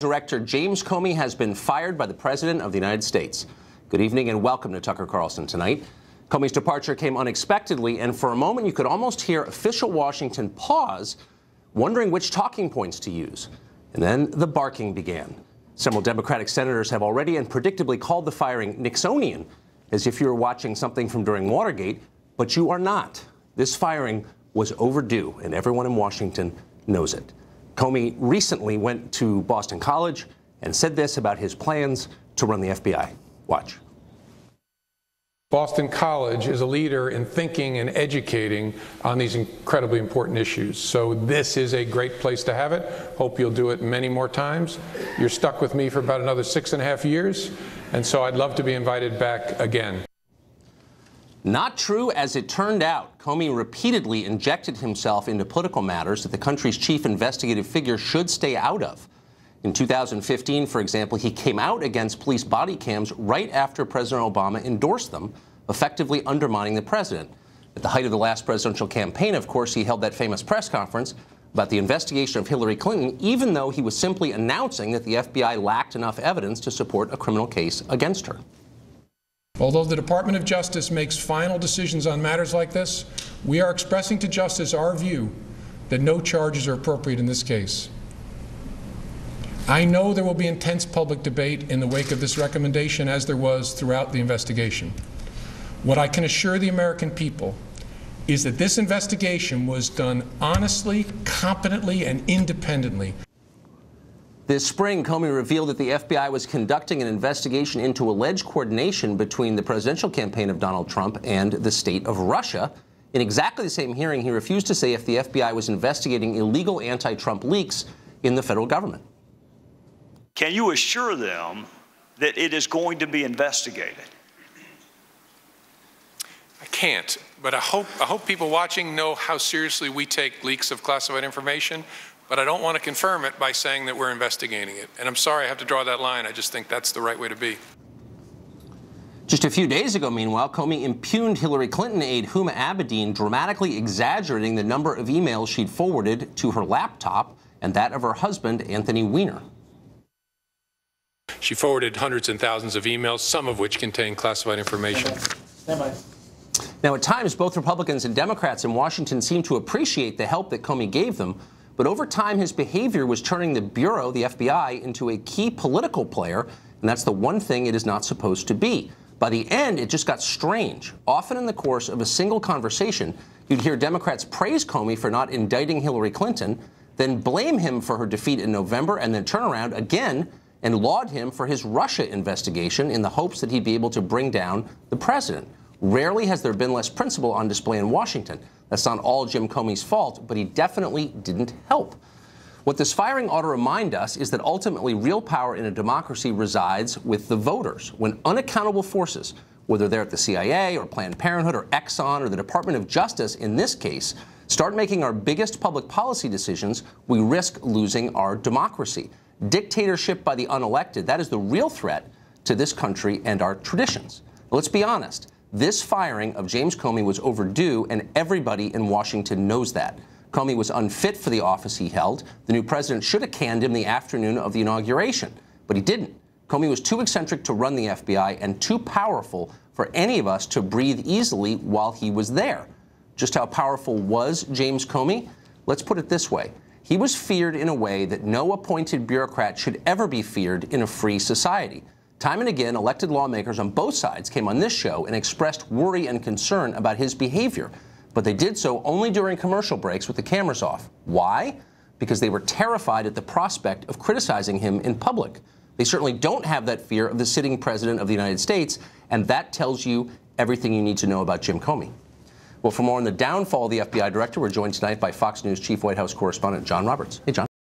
Director James Comey has been fired by the President of the United States. Good evening and welcome to Tucker Carlson Tonight. Comey's departure came unexpectedly, and for a moment you could almost hear official Washington pause, wondering which talking points to use. And then the barking began. Several Democratic senators have already and predictably called the firing Nixonian, as if you were watching something from during Watergate, but you are not. This firing was overdue, and everyone in Washington knows it. Comey recently went to Boston College and said this about his plans to run the FBI. Watch. Boston College is a leader in thinking and educating on these incredibly important issues. So this is a great place to have it. Hope you'll do it many more times. You're stuck with me for about another 6.5 years, and so I'd love to be invited back again. Not true, as it turned out. Comey repeatedly injected himself into political matters that the country's chief investigative figure should stay out of. In 2015, for example, he came out against police body cams right after President Obama endorsed them, effectively undermining the president. At the height of the last presidential campaign, of course, he held that famous press conference about the investigation of Hillary Clinton, even though he was simply announcing that the FBI lacked enough evidence to support a criminal case against her. Although the Department of Justice makes final decisions on matters like this, we are expressing to Justice our view that no charges are appropriate in this case. I know there will be intense public debate in the wake of this recommendation, as there was throughout the investigation. What I can assure the American people is that this investigation was done honestly, competently, and independently. This spring, Comey revealed that the FBI was conducting an investigation into alleged coordination between the presidential campaign of Donald Trump and the state of Russia. In exactly the same hearing, he refused to say if the FBI was investigating illegal anti-Trump leaks in the federal government. Can you assure them that it is going to be investigated? I can't, but I hope people watching know how seriously we take leaks of classified information. But I don't want to confirm it by saying that we're investigating it. And I'm sorry I have to draw that line. I just think that's the right way to be. Just a few days ago, meanwhile, Comey impugned Hillary Clinton aide Huma Abedin, dramatically exaggerating the number of emails she'd forwarded to her laptop and that of her husband, Anthony Weiner. She forwarded hundreds and thousands of emails, some of which contain classified information. Now, at times, both Republicans and Democrats in Washington seem to appreciate the help that Comey gave them. But over time, his behavior was turning the Bureau, the FBI, into a key political player, and that's the one thing it is not supposed to be. By the end, it just got strange. Often in the course of a single conversation, you'd hear Democrats praise Comey for not indicting Hillary Clinton, then blame him for her defeat in November, and then turn around again and laud him for his Russia investigation in the hopes that he'd be able to bring down the president. Rarely has there been less principle on display in Washington. That's not all Jim Comey's fault, but he definitely didn't help. What this firing ought to remind us is that ultimately real power in a democracy resides with the voters. When unaccountable forces, whether they're at the CIA or Planned Parenthood or Exxon or the Department of Justice in this case, start making our biggest public policy decisions, we risk losing our democracy. Dictatorship by the unelected, that is the real threat to this country and our traditions. Let's be honest. This firing of James Comey was overdue, and everybody in Washington knows that. Comey was unfit for the office he held. The new president should have canned him the afternoon of the inauguration, but he didn't. Comey was too eccentric to run the FBI and too powerful for any of us to breathe easily while he was there. Just how powerful was James Comey? Let's put it this way. He was feared in a way that no appointed bureaucrat should ever be feared in a free society. Time and again, elected lawmakers on both sides came on this show and expressed worry and concern about his behavior. But they did so only during commercial breaks with the cameras off. Why? Because they were terrified at the prospect of criticizing him in public. They certainly don't have that fear of the sitting president of the United States, and that tells you everything you need to know about Jim Comey. Well, for more on the downfall of the FBI director, we're joined tonight by Fox News Chief White House correspondent John Roberts. Hey, John.